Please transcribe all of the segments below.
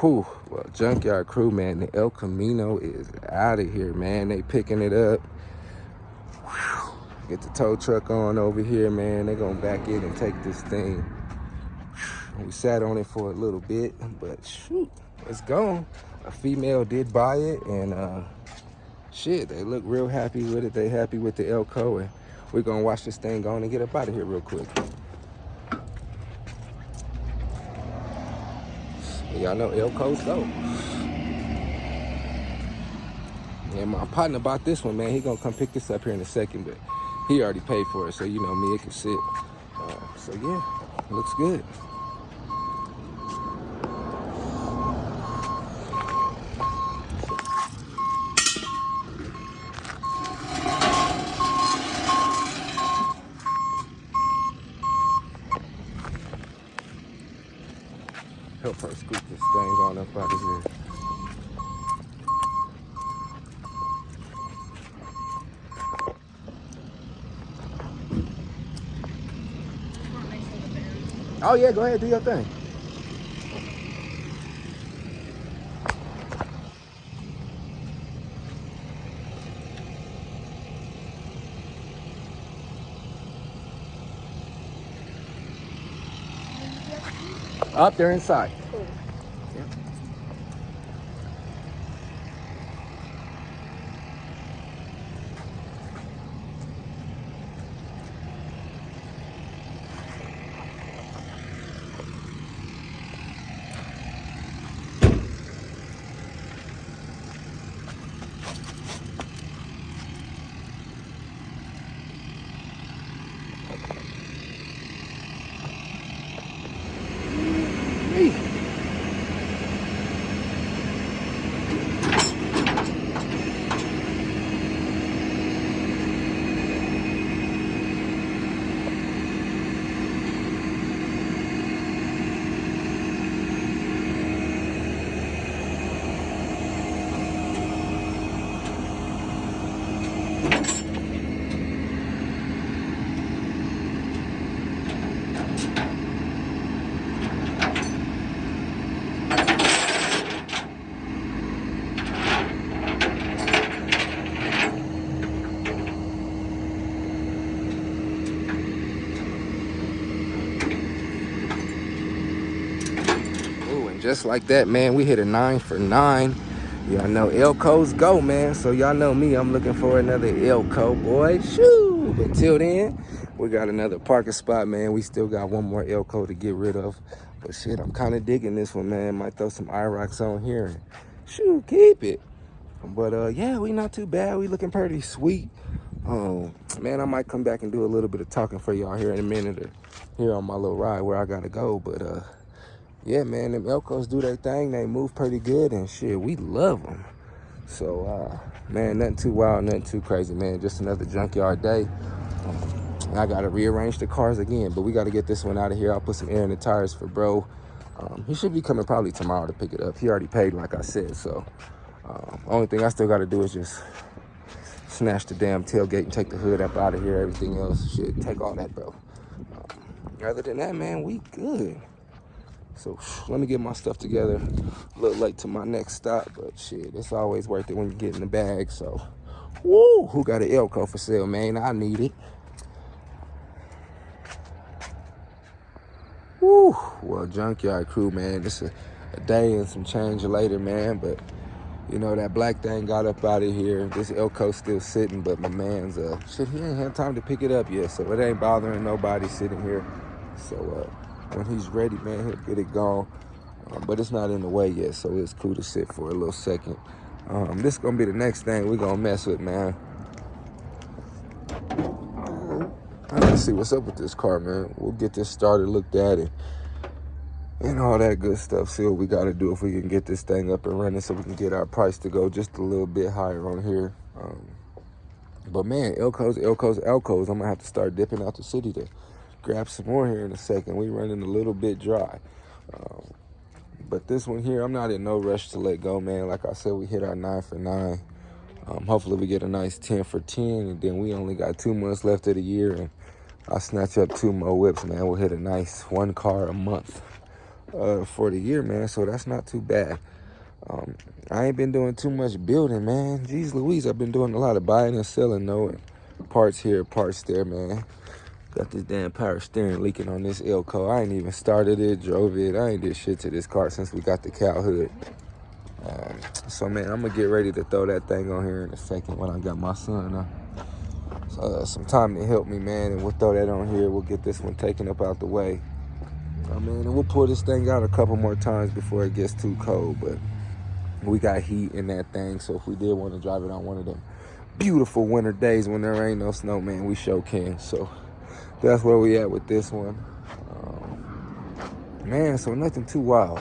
Whew, well, Junkyard Crew, man, the El Camino is out of here, man. They picking it up. Whew. Get the tow truck on over here, man. They're gonna back in and take this thing. We sat on it for a little bit, but shoot, it's gone. A female did buy it, and shit, they look real happy with it. They happy with the Elco, and we're gonna watch this thing go on and get up out of here real quick. Y'all know Elcos go. And my partner bought this one, man. He gonna come pick this up here in a second, but he already paid for it, so you know me, it can sit. So yeah, looks good. Help her scoop this thing on up out of here. Oh yeah, go ahead, do your thing. Up there inside. Cool. Yeah. Just like that, man, we hit a 9 for 9. Y'all know Elcos go, man. So y'all know me, I'm looking for another Elco, boy. Shoo! But till then, we got another parking spot, man. We still got one more Elco to get rid of. But shit, I'm kind of digging this one, man. Might throw some IROCs on here and shoo, keep it. But yeah, we not too bad. We looking pretty sweet. Man, I might come back and do a little bit of talking for y'all here in a minute or here on my little ride where I gotta go. But yeah, man, them Elcos do their thing. They move pretty good, and shit, we love them. So, man, nothing too wild, nothing too crazy, man. Just another junkyard day. I got to rearrange the cars again, but we got to get this one out of here. I'll put some air in the tires for bro. He should be coming probably tomorrow to pick it up. He already paid, like I said, so only thing I still got to do is just snatch the damn tailgate and take the hood up out of here. Everything else, shit, take all that, bro. Other than that, man, we good. So let me get my stuff together. A little late to my next stop, but shit, it's always worth it when you get in the bag. So, woo, who got an Elco for sale, man? I need it. Woo, well, Junkyard Crew, man, it's a day and some change later, man. But you know that black thing got up out of here. This Elco still sitting, but my man's shit, he ain't had time to pick it up yet, so it ain't bothering nobody sitting here. So when he's ready, man, he'll get it gone. But it's not in the way yet, so it's cool to sit for a little second. This is gonna be the next thing we're gonna mess with, man. I need to see what's up with this car, man. We'll get this started, looked at it, and all that good stuff. See what we gotta do if we can get this thing up and running so we can get our price to go just a little bit higher on here. But man, Elcos, I'm gonna have to start dipping out the city to grab some more here in a second. We running a little bit dry. But this one here, I'm not in no rush to let go, man. Like I said, we hit our 9 for 9. Hopefully we get a nice 10 for 10, and then we only got 2 months left of the year, and I'll snatch up 2 more whips, man. We'll hit a nice 1 car a month. for the year, man. So that's not too bad. I ain't been doing too much building, man. Jeez Louise, I've been doing a lot of buying and selling, though. And parts here, parts there, man. Got this damn power steering leaking on this Elko. I ain't even started it, drove it. I ain't did shit to this car since we got the cow hood. So, man, I'm going to get ready to throw that thing on here in a second when I got my son some time to help me, man. And we'll throw that on here. We'll get this one taken up out the way. Man, and we'll pull this thing out a couple more times before it gets too cold. But we got heat in that thing, so if we did want to drive it on one of them beautiful winter days when there ain't no snow, man, we sure can. So that's where we at with this one. Man, so nothing too wild.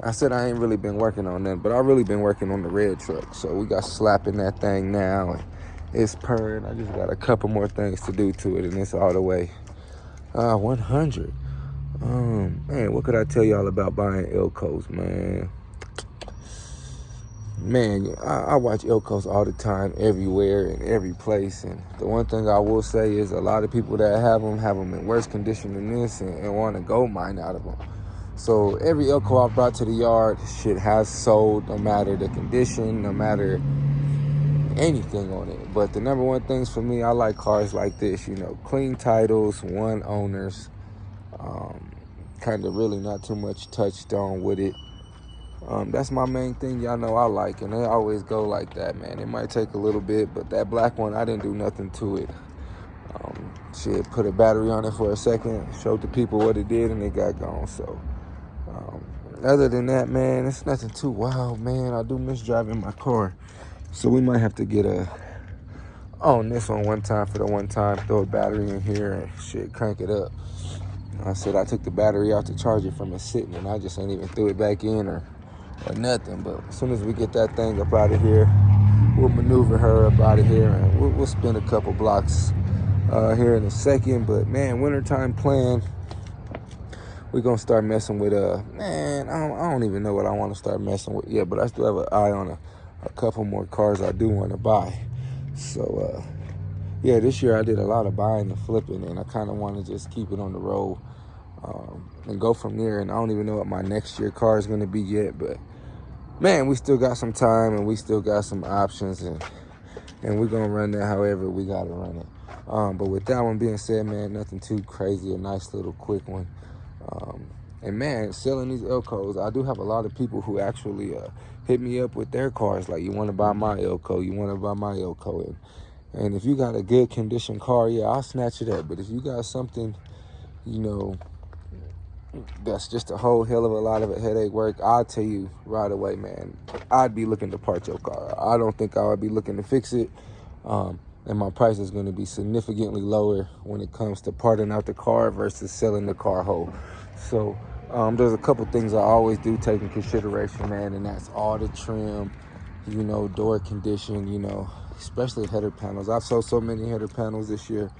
I said I ain't really been working on that, but I really been working on the red truck. So we got slapping that thing now, and it's purring. I just got a couple more things to do to it, and it's all the way 100. Man, what could I tell y'all about buying Elkos, man? Man, I watch Elkos all the time, everywhere and every place. And the one thing I will say is a lot of people that have them in worse condition than this and want to gold mine out of them. So every Elko I brought to the yard, shit has sold, no matter the condition, no matter anything on it. But the number one things for me, I like cars like this, you know, clean titles, one owners, kind of really not too much touched on with it. That's my main thing, y'all know I like, and they always go like that, man. It might take a little bit, but that black one, I didn't do nothing to it. Shit, put a battery on it for a second, showed the people what it did, and it got gone. So other than that, man, it's nothing too wild, man. I do miss driving my car, so we might have to get on this one time for the one time, throw a battery in here and shit, crank it up. I said I took the battery out to charge it from it sitting, and I just ain't even threw it back in or nothing. But as soon as we get that thing up out of here, we'll maneuver her up out of here, and we'll spin a couple blocks here in a second. But man, wintertime plan, we're gonna start messing with man, I don't even know what I want to start messing with yet, but I still have an eye on a couple more cars I do want to buy. So yeah, this year I did a lot of buying and flipping, and I kind of want to just keep it on the road and go from there. And I don't even know what my next year car is going to be yet, but man, we still got some time and we still got some options, and we're going to run that however we got to run it. But with that one being said, man, nothing too crazy, a nice little quick one. And man, selling these Elkos, I do have a lot of people who actually hit me up with their cars, like, you want to buy my Elko, you want to buy my Elko. And if you got a good condition car, yeah, I'll snatch it up. But if you got something, you know, that's just a whole hell of a lot of a headache work, I'll tell you right away, man, I'd be looking to part your car. I don't think I would be looking to fix it. And my price is going to be significantly lower when it comes to parting out the car versus selling the car whole. So there's a couple things I always do take in consideration, man, and that's all the trim, you know, door condition, you know, especially header panels. I've sold so many header panels this year,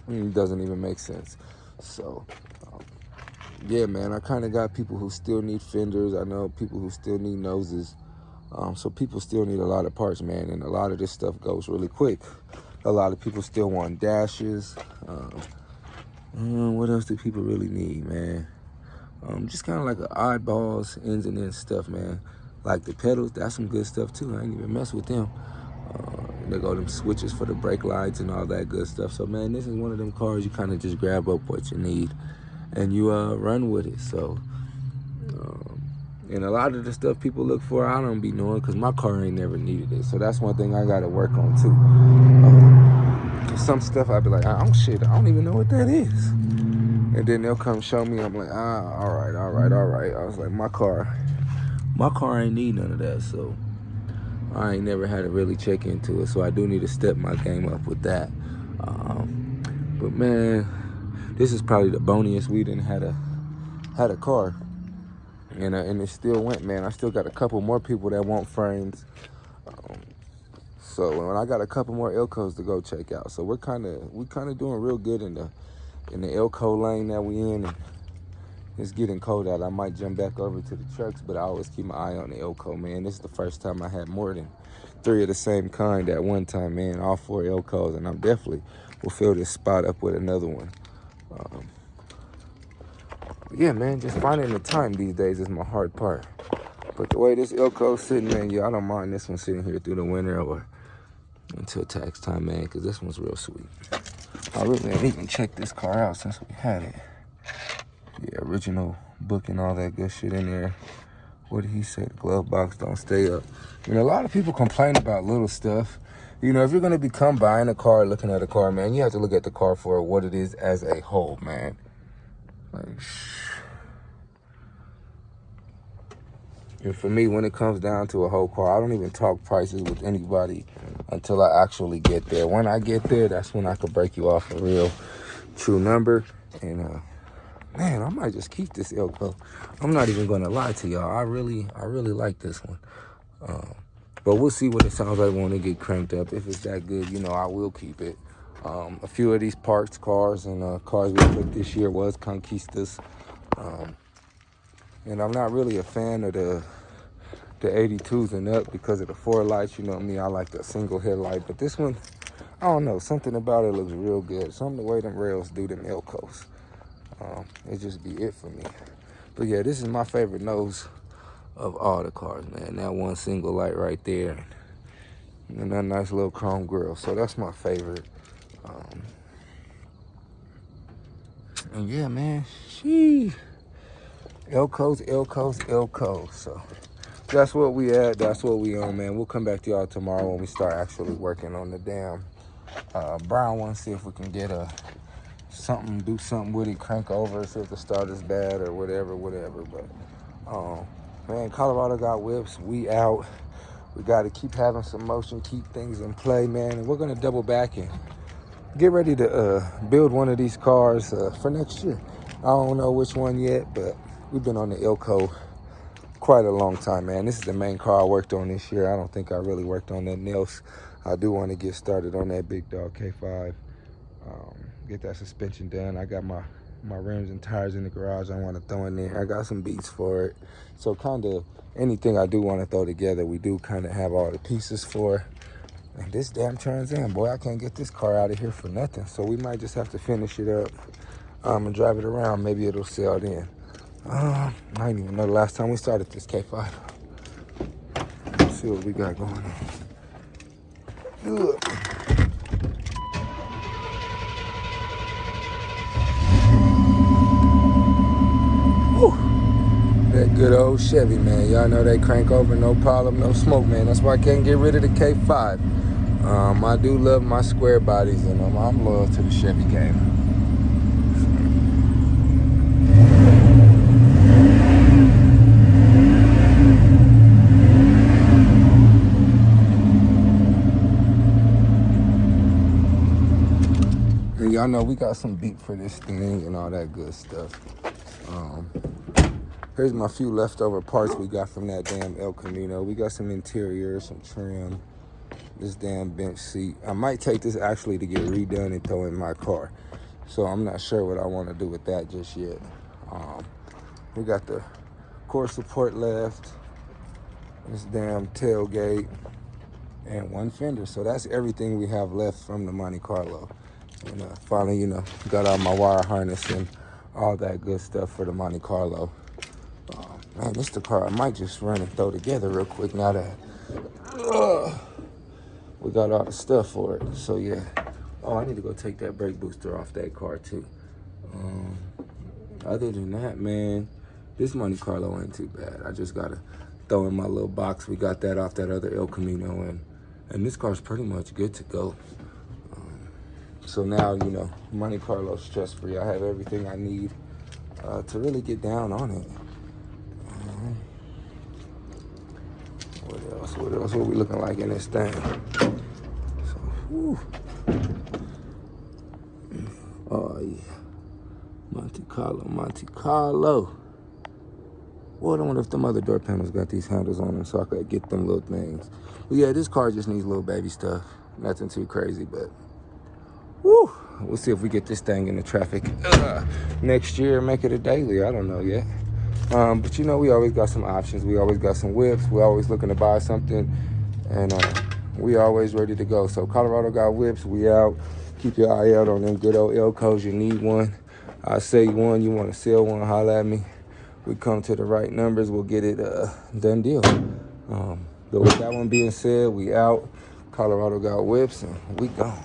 it doesn't even make sense. So yeah, man, I kind of got people who still need fenders. I know people who still need noses. So people still need a lot of parts, man, and a lot of this stuff goes really quick. A lot of people still want dashes. What else do people really need, man? Just kind of like oddballs, ends and ends stuff, man. Like the pedals, that's some good stuff too. I ain't even mess with them. They go them switches for the brake lights and all that good stuff. So man, this is one of them cars you kind of just grab up what you need and you run with it. So and a lot of the stuff people look for, I don't be knowing, because my car ain't never needed it. So that's one thing I got to work on too. Some stuff I'd be like, oh shit, I don't even know what that is. And then they'll come show me. I'm like, all right. I was like, my car ain't need none of that. So I ain't never had to really check into it. So I do need to step my game up with that. But man, this is probably the boniest we done had a car. And it still went, man. I still got a couple more people that want frames. So when I got a couple more Elkos to go check out. So we kind of doing real good in the Elko lane that we in. And it's getting cold out. I might jump back over to the trucks, but I always keep my eye on the Elko, man. This is the first time I had more than 3 of the same kind at one time, man. All 4 Elkos, and I'm definitely will fill this spot up with another one. Yeah, man, just finding the time these days is my hard part. But the way this Elko's sitting, man, yeah, I don't mind this one sitting here through the winter or until tax time, man, because this one's real sweet. I really ain't even checked this car out since we had it. Yeah, original book and all that good shit in there. What did he say? The glove box don't stay up. You know, a lot of people complain about little stuff. You know, if you're going to become buying a car, looking at a car, man, you have to look at the car for what it is as a whole, man. Like, and for me, when it comes down to a whole car, I don't even talk prices with anybody until I actually get there. When I get there, that's when I could break you off a real true number. And, man, I might just keep this Elko. I'm not even going to lie to y'all. I really like this one. But we'll see what it sounds like when it get cranked up. If it's that good, you know, I will keep it. A few of these parked cars and cars we put this year was Conquistas. And I'm not really a fan of the 82s and up because of the 4 lights. You know me, I like the single headlight. But this one, I don't know, something about it looks real good. Something the way them rails do them Elkos. It just be it for me. But yeah, this is my favorite nose of all the cars, man. That one single light right there. And that nice little chrome grille. So that's my favorite. And yeah, man, Elkos. So that's what we at. That's what we on, man. We'll come back to y'all tomorrow when we start actually working on the damn brown one. See if we can get do something with it, crank over, see if the starter's bad or whatever. But man, Colorado got whips. We out. We got to keep having some motion, keep things in play, man. And we're gonna double back and get ready to build one of these cars for next year. I don't know which one yet, but we've been on the Elko quite a long time, man. This is the main car I worked on this year. I don't think I really worked on nothing else. I do want to get started on that big dog K5. Get that suspension done. I got my rims and tires in the garage I want to throw in there. I got some beats for it. So kind of anything I do want to throw together, we do kind of have all the pieces for. And this damn Trans Am, boy, I can't get this car out of here for nothing. So we might just have to finish it up and drive it around. Maybe it'll sell then. I didn't even know the last time we started this K5. Let's see what we got going on. Ugh. That good old Chevy, man. Y'all know they crank over, no problem, no smoke, man. That's why I can't get rid of the K5. I do love my square bodies, and I'm loyal to the Chevy game. And y'all know we got some beat for this thing and all that good stuff. Here's my few leftover parts we got from that damn El Camino. We got some interior, some trim, this damn bench seat. I might take this actually to get redone and throw in my car. So I'm not sure what I want to do with that just yet. We got the core support left, this damn tailgate, and one fender. So that's everything we have left from the Monte Carlo. And finally, you know, got all my wire harness and all that good stuff for the Monte Carlo. Man, this the car I might just run and throw together real quick now that we got all the stuff for it. So yeah. Oh, I need to go take that brake booster off that car too. Other than that, man, this Monte Carlo ain't too bad. I just gotta throw in my little box. We got that off that other El Camino, and this car's pretty much good to go. So now, you know, Monte Carlo's stress-free. I have everything I need to really get down on it. What else? What we looking like in this thing? So, whew. Oh, yeah. Monte Carlo. Well, I wonder if them other door panels got these handles on them so I could get them little things. But yeah, this car just needs little baby stuff. Nothing too crazy, but whew. We'll see if we get this thing in the traffic next year, make it a daily. I don't know yet. But you know, we always got some options. We always got some whips. We're always looking to buy something, and we always ready to go. So Colorado got whips. We out. Keep your eye out on them good old Elkos. You need one. I say one, you want to sell one, holler at me. We come to the right numbers, we'll get it done deal. But with that one being said, we out. Colorado got whips, and we gone.